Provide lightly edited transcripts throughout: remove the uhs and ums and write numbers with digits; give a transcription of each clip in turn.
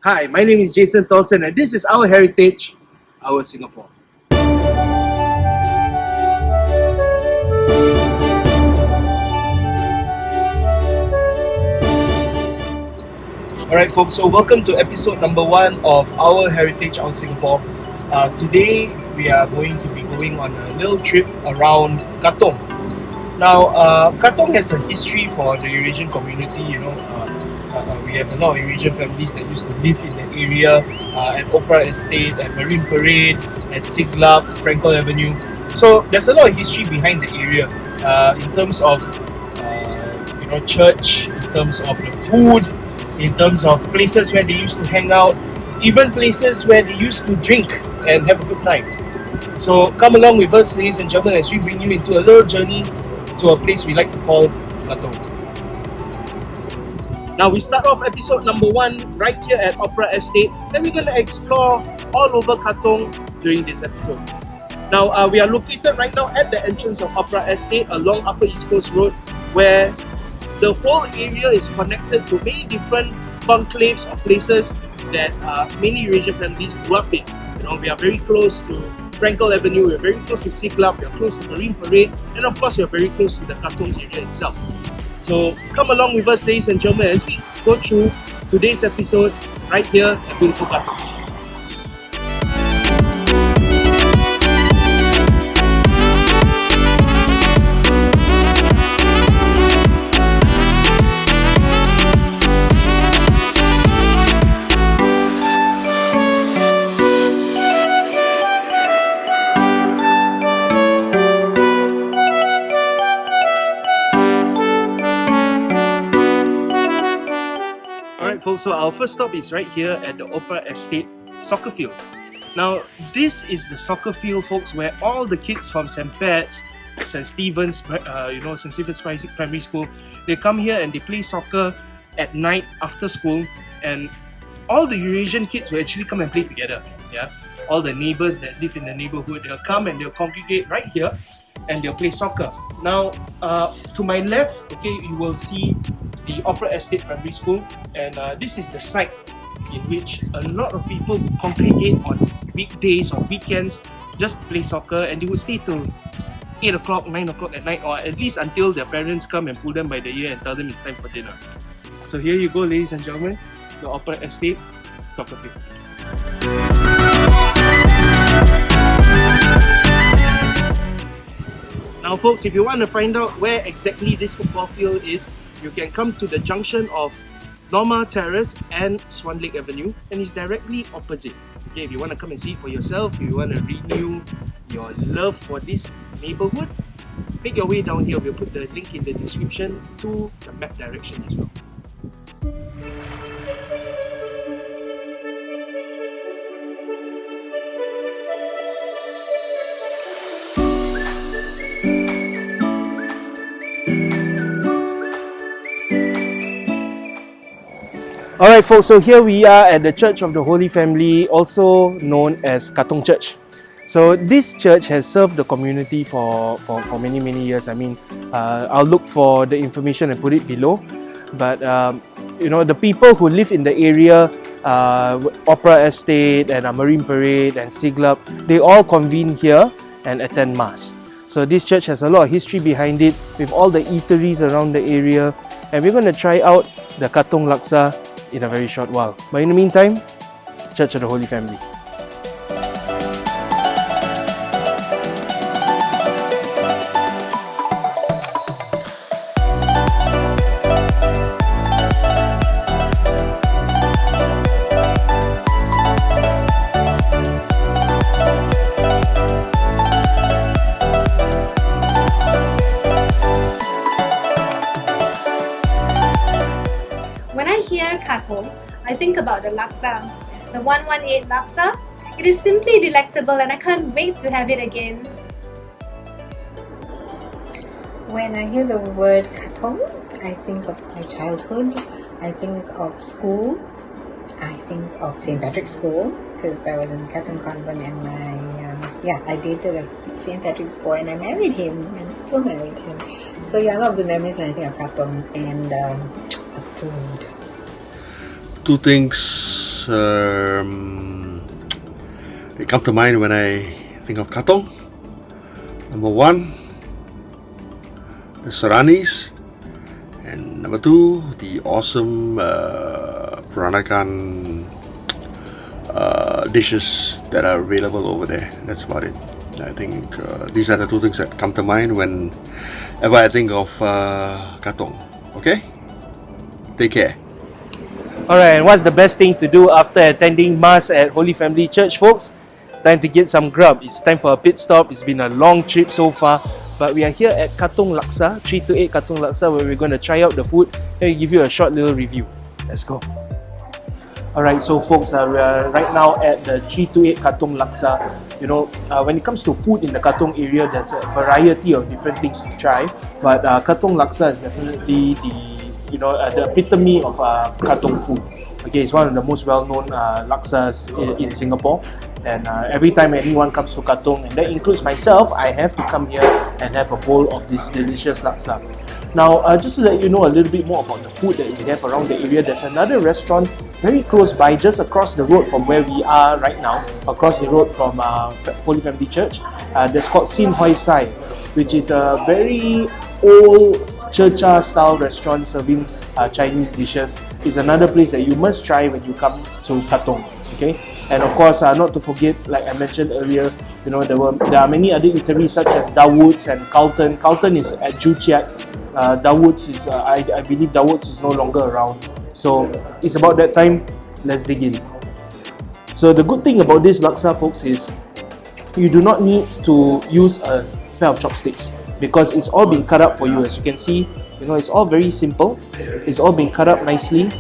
Hi, my name is Jason Tolson and this is Our Heritage, Our Singapore. Alright folks, so welcome to episode number 1 of Our Heritage, Our Singapore. Today we are going to be going on a little trip around Katong. Now, Katong has a history for the Eurasian community, we have a lot of Eurasian families that used to live in the area at Opera Estate, at Marine Parade, at Siglap, Frankel Avenue. So there's a lot of history behind the area in terms of church, in terms of the food, in terms of places where they used to hang out, even places where they used to drink and have a good time. So come along with us, ladies and gentlemen, as we bring you into a little journey to a place we like to call Katong. Now we start off episode number 1 right here at Opera Estate. Then we're going to explore all over Katong during this episode. Now we are located right now at the entrance of Opera Estate along Upper East Coast Road, where the whole area is connected to many different conclaves or places that many Eurasian families grew up in. We are very close to Frankel Avenue, we're very close to Siglap, we're close to Marine Parade, and of course we're very close to the Katong area itself. So come along with us, ladies and gentlemen, as we go through today's episode right here at beautiful Katong. Folks, so our first stop is right here at the Opera Estate soccer field. Now, this is the soccer field, folks, where all the kids from St. Pat's, St. Stephen's, St. Stephen's Primary School, they come here and they play soccer at night after school, and all the Eurasian kids will actually come and play together. Yeah, all the neighbors that live in the neighborhood, they'll come and they'll congregate right here and they'll play soccer. Now, to my left, okay, you will see the Opera Estate Primary School, and this is the site in which a lot of people congregate on weekdays or weekends just to play soccer, and they will stay till 8 o'clock, 9 o'clock at night, or at least until their parents come and pull them by the ear and tell them it's time for dinner. So here you go, ladies and gentlemen, the Opera Estate soccer field. Now folks, if you want to find out where exactly this football field is, you can come to the junction of Norma Terrace and Swan Lake Avenue, and it's directly opposite. Okay, if you want to come and see it for yourself, if you want to renew your love for this neighborhood, make your way down here. We'll put the link in the description to the map direction as well. Alright folks, so here we are at the Church of the Holy Family, also known as Katong Church. So this church has served the community for many years. I mean, I'll look for the information and put it below. But the people who live in the area, Opera Estate and Marine Parade and Siglap, they all convene here and attend Mass. So this church has a lot of history behind it with all the eateries around the area, and we're going to try out the Katong Laksa in a very short while. But in the meantime, Church of the Holy Family. Katong, I think about the laksa, the 118 laksa. It is simply delectable and I can't wait to have it again. When I hear the word Katong, I think of my childhood, I think of school, I think of St. Patrick's School, because I was in Katong Convent and I dated a St. Patrick's boy and I married him and still married him. So yeah, a lot of the memories when I think of Katong and the food. Two things they come to mind when I think of Katong. Number one, the Saranis, and number two, the awesome Peranakan dishes that are available over there. That's about it. I think these are the two things that come to mind whenever I think of Katong. Okay? Take care. Alright, and what's the best thing to do after attending Mass at Holy Family Church, folks? Time to get some grub. It's time for a pit stop. It's been a long trip so far, but we are here at Katong Laksa, 328 Katong Laksa, where we're going to try out the food and give you a short little review. Let's go. Alright, so folks, we are right now at the 328 Katong Laksa. You know, when it comes to food in the Katong area, there's a variety of different things to try, but Katong Laksa is definitely the epitome of Katong food. Okay, it's one of the most well-known laksas in Singapore, and every time anyone comes to Katong, and that includes myself, I have to come here and have a bowl of this delicious laksa. Now, just to let you know a little bit more about the food that we have around the area, there's another restaurant very close by, just across the road from where we are right now, across the road from Holy Family Church. That's called Sin Hoi Sai, which is a very old Churcha style restaurant serving Chinese dishes. Is another place that you must try when you come to Katong. Okay, and of course, not to forget, like I mentioned earlier, you know, there are many other eateries such as Dawood's and Carlton. Carlton is at Joo Chiat. Dawood's is I believe Dawood's is no longer around. So it's about that time. Let's dig in. So the good thing about this laksa, folks, is you do not need to use a pair of chopsticks, because it's all been cut up for you. As you can see, you know, it's all very simple. It's all been cut up nicely.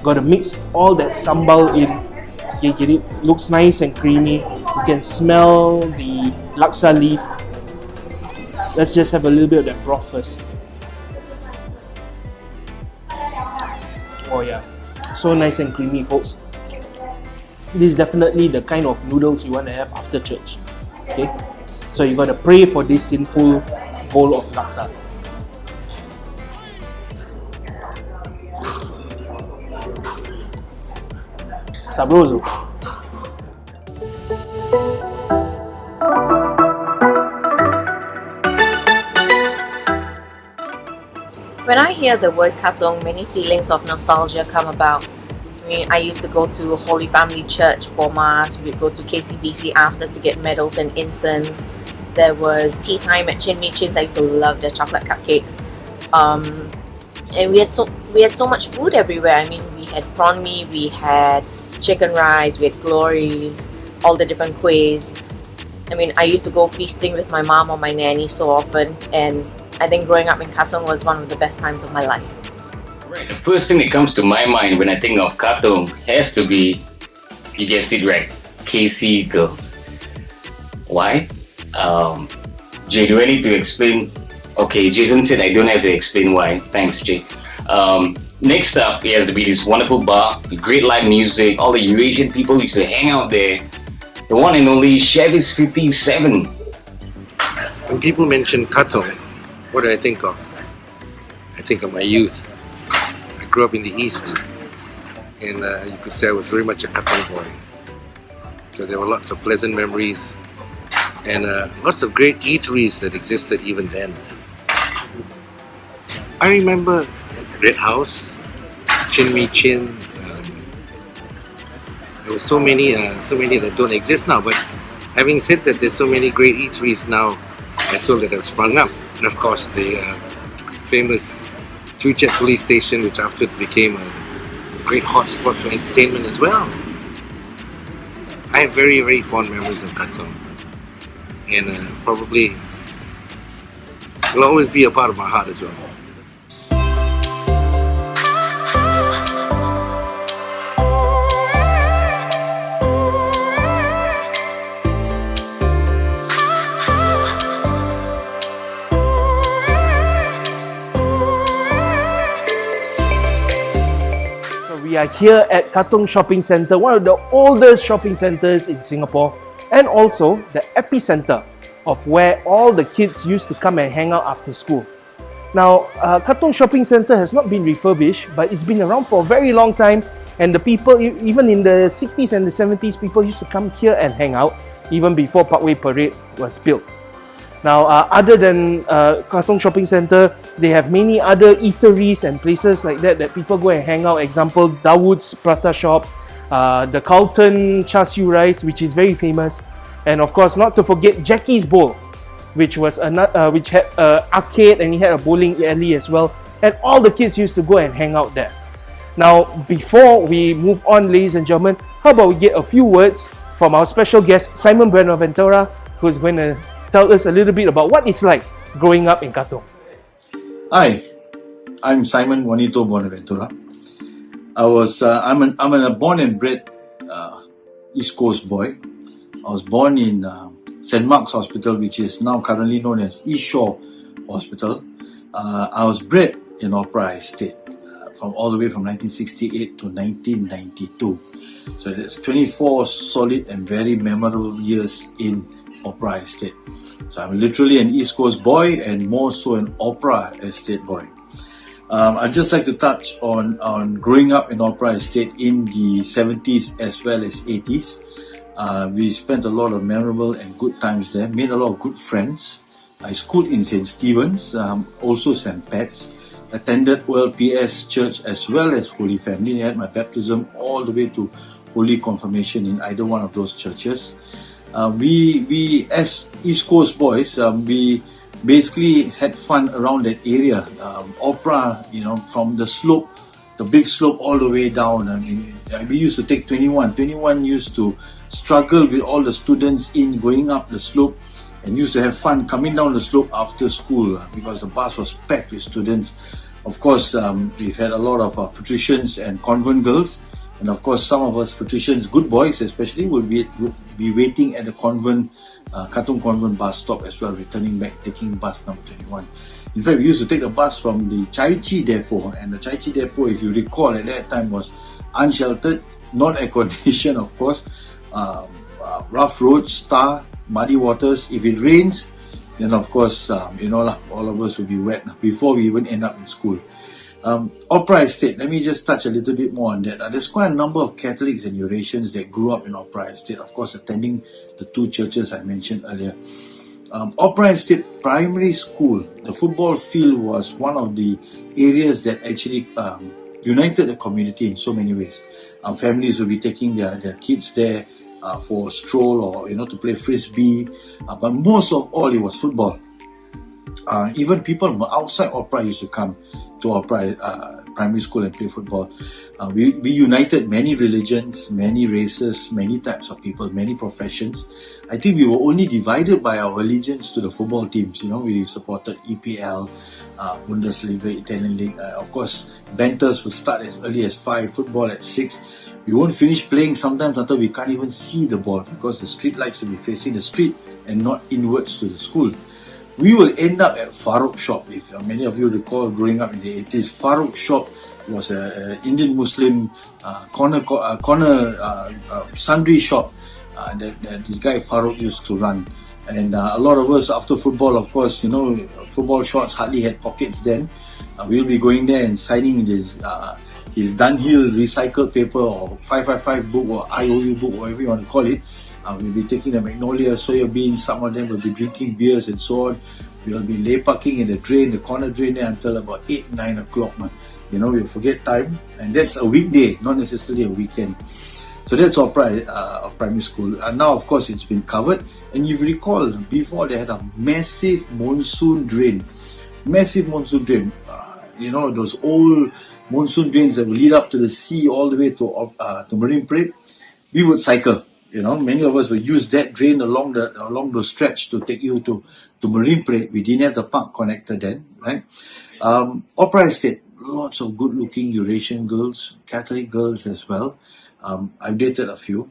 Got to mix all that sambal in. Okay, get it? Looks nice and creamy. You can smell the laksa leaf. Let's just have a little bit of that broth first. Oh yeah, so nice and creamy, folks. This is definitely the kind of noodles you want to have after church. Okay, so you got to pray for this sinful bowl of laksa. Sabroso. When I hear the word Katong, many feelings of nostalgia come about. I mean, I used to go to Holy Family Church for Mass. We'd go to KCBC after to get medals and incense. There was tea time at Chin Mi Chin's. I used to love their chocolate cupcakes. And we had so much food everywhere. I mean, we had prawn mee, we had chicken rice, we had glories, all the different kuehs. I mean, I used to go feasting with my mom or my nanny so often, and I think growing up in Katong was one of the best times of my life. Right, the first thing that comes to my mind when I think of Katong has to be, you guessed it right, KC girls. Why? Jay, do I need to explain? Okay, Jason said I don't have to explain why. Thanks, Jay. Next up, it has to be this wonderful bar, great live music, all the Eurasian people used to hang out there. The one and only Chevy's 57. When people mention Katong, what do I think of? I think of my youth. I grew up in the East, and you could say I was very much a Katong boy. So there were lots of pleasant memories, and lots of great eateries that existed even then. I remember Red House, Chin Mi Chin. There were so many that don't exist now. But having said that, there's so many great eateries now as well that have sprung up. And of course, the famous Joo Chiat police station, which afterwards became a great hotspot for entertainment as well. I have very, very fond memories of Katong, and probably will always be a part of my heart as well. We are here at Katong Shopping Centre, one of the oldest shopping centres in Singapore, and also the epicenter of where all the kids used to come and hang out after school. Now, Katong Shopping Centre has not been refurbished, but it's been around for a very long time, And the people, even in the 60s and the 70s, people used to come here and hang out, even before Parkway Parade was built. Now, other than Katong Shopping Centre, they have many other eateries and places like that people go and hang out. Example, Dawood's Prata Shop, the Carlton Char Siu Rice, which is very famous, and of course, not to forget Jackie's Bowl, which was which had arcade and it had a bowling alley as well, and all the kids used to go and hang out there. Now, before we move on, ladies and gentlemen, how about we get a few words from our special guest, Simon Buenaventura, who's going to tell us a little bit about what it's like growing up in Katong. Hi, I'm Simon Juanito Buenaventura. I'm a born and bred East Coast boy. I was born in St. Mark's Hospital, which is now currently known as East Shore Hospital. I was bred in Opera Estate from all the way from 1968 to 1992. So that's 24 solid and very memorable years in Opera Estate. So I'm literally an East Coast boy and more so an Opera Estate boy. I'd just like to touch on growing up in Opera Estate in the 70s as well as 80s. We spent a lot of memorable and good times there, made a lot of good friends. I schooled in St. Stephen's, also St. Pat's, attended OLPS Church as well as Holy Family. I had my baptism all the way to Holy Confirmation in either one of those churches. We as East Coast boys, we basically had fun around that area. Opera, from the slope, the big slope all the way down. I mean, we used to take 21. 21 used to struggle with all the students in going up the slope and used to have fun coming down the slope after school because the bus was packed with students. Of course, we've had a lot of patricians and convent girls. And of course, some of us patricians, good boys especially, would be waiting at the convent, Katong Convent bus stop as well, returning back, taking bus number 21. In fact, we used to take the bus from the Chai Chi depot, and the Chai Chi depot, if you recall, at that time was unsheltered, not air-conditioned, of course, rough roads, tar, muddy waters. If it rains, then of course, all of us will be wet before we even end up in school. Opera Estate, let me just touch a little bit more on that. There's quite a number of Catholics and Eurasians that grew up in Opera Estate, of course, attending the two churches I mentioned earlier. Opera Estate Primary School, the football field was one of the areas that actually united the community in so many ways. Families will be taking their kids there for a stroll or to play frisbee, but most of all it was football. Even people from outside Opera used to come to Opera Primary School and play football. We united many religions, many races, many types of people, many professions. I think we were only divided by our allegiance to the football teams. We supported EPL, Bundesliga, Italian League. Of course, banters would start as early as 5, football at 6. We won't finish playing sometimes until we can't even see the ball because the street lights will be facing the street and not inwards to the school. We will end up at Farouk Shop. If many of you recall growing up in the 80s, Farouk Shop was an Indian Muslim corner sundry shop that this guy Farouk used to run. And a lot of us after football, of course, football shorts hardly had pockets then. We'll be going there and signing his Dunhill recycled paper or 555 book or IOU book, whatever you want to call it. We'll be taking the magnolia, soya beans, some of them will be drinking beers and so on. We'll be lay parking in the corner drain there until about 8, 9 o'clock. We'll forget time, and that's a weekday, not necessarily a weekend. So that's Opera Primary School. Now, of course, it's been covered. And you recall, before they had a massive monsoon drain. Those old monsoon drains that would lead up to the sea all the way to Marine Parade. We would cycle. Many of us would use that drain along the stretch to take you to Marine Parade. We didn't have the park connector then, right? Opera Estate, lots of good-looking Eurasian girls, Catholic girls as well. I've dated a few.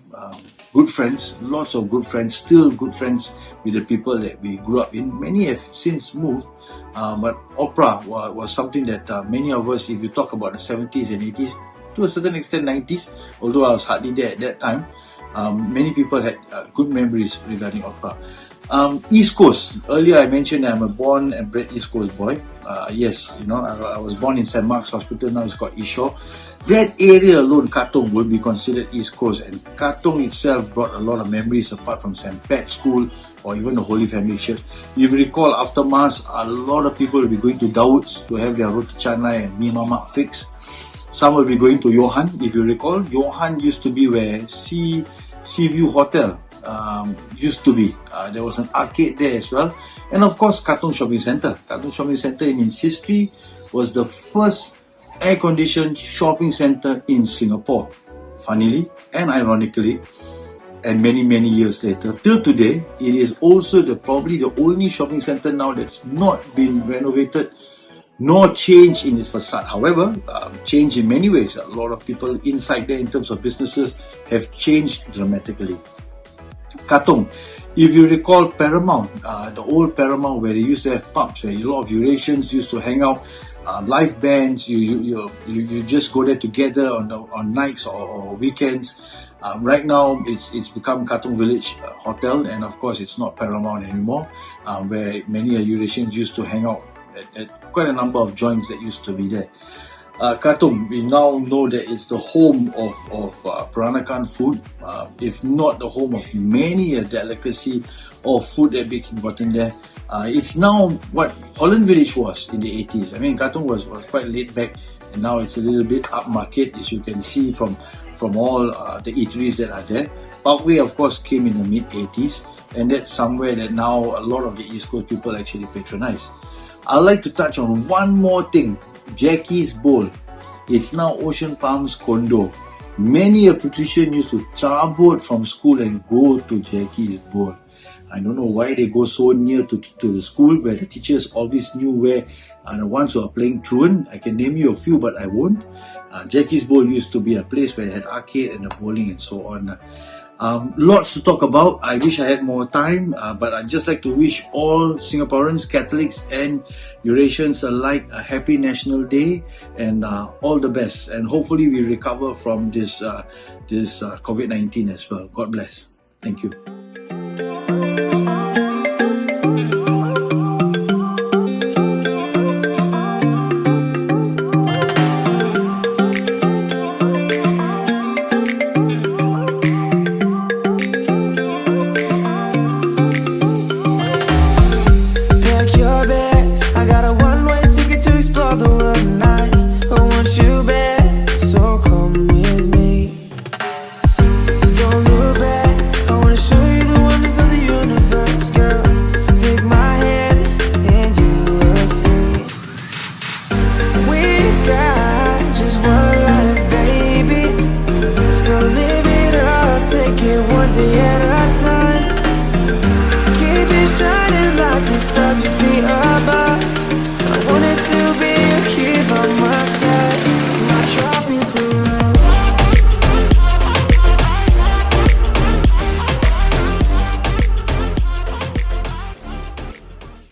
Good friends, lots of good friends, still good friends with the people that we grew up in. Many have since moved, but opera was something that many of us, if you talk about the 70s and 80s, to a certain extent 90s, although I was hardly there at that time, many people had good memories regarding opera. East Coast. Earlier I mentioned I'm a born and bred East Coast boy. Yes, I was born in St. Mark's Hospital, now it's called East Shore. That area alone, Katong, would be considered East Coast, and Katong itself brought a lot of memories apart from St. Pat's School or even the Holy Family Church. If you recall, after Mass, a lot of people will be going to Dawood's to have their roti canai and mi mamak fix. Some will be going to Johan. If you recall, Johan used to be where Seaview Hotel used to be. There was an arcade there as well. And of course, Katong Shopping Centre. Katong Shopping Centre in its history was the first air-conditioned shopping centre in Singapore. Funnily and ironically, and many, many years later, till today, it is also probably the only shopping centre now that's not been renovated nor changed in its facade. However, changed in many ways. A lot of people inside there in terms of businesses have changed dramatically. Katong, if you recall Paramount, the old Paramount where they used to have pubs, where a lot of Eurasians used to hang out, live bands, you just go there together on nights or weekends. Right now, it's become Katong Village Hotel, and of course, it's not Paramount anymore, where many Eurasians used to hang out at quite a number of joints that used to be there. Katong, we now know that it's the home of Peranakan food, if not the home of many a delicacy or food that became gotten there. It's now what Holland Village was in the 80s. I mean, Katong was quite laid back, and now it's a little bit upmarket, as you can see from all the eateries that are there. Parkway, of course, came in the mid-80s, and that's somewhere that now a lot of the East Coast people actually patronize. I'd like to touch on one more thing. Jackie's Bowl. It's now Ocean Palms condo. Many a patrician used to travel from school and go to Jackie's Bowl. I don't know why they go so near to the school, where the teachers always knew where the ones who are playing truant. I can name you a few, but I won't. Jackie's Bowl used to be a place where they had arcade and the bowling and so on. Lots to talk about. I wish I had more time, but I'd just like to wish all Singaporeans, Catholics and Eurasians alike a happy National Day, and all the best. And hopefully we recover from this COVID-19 as well. God bless. Thank you.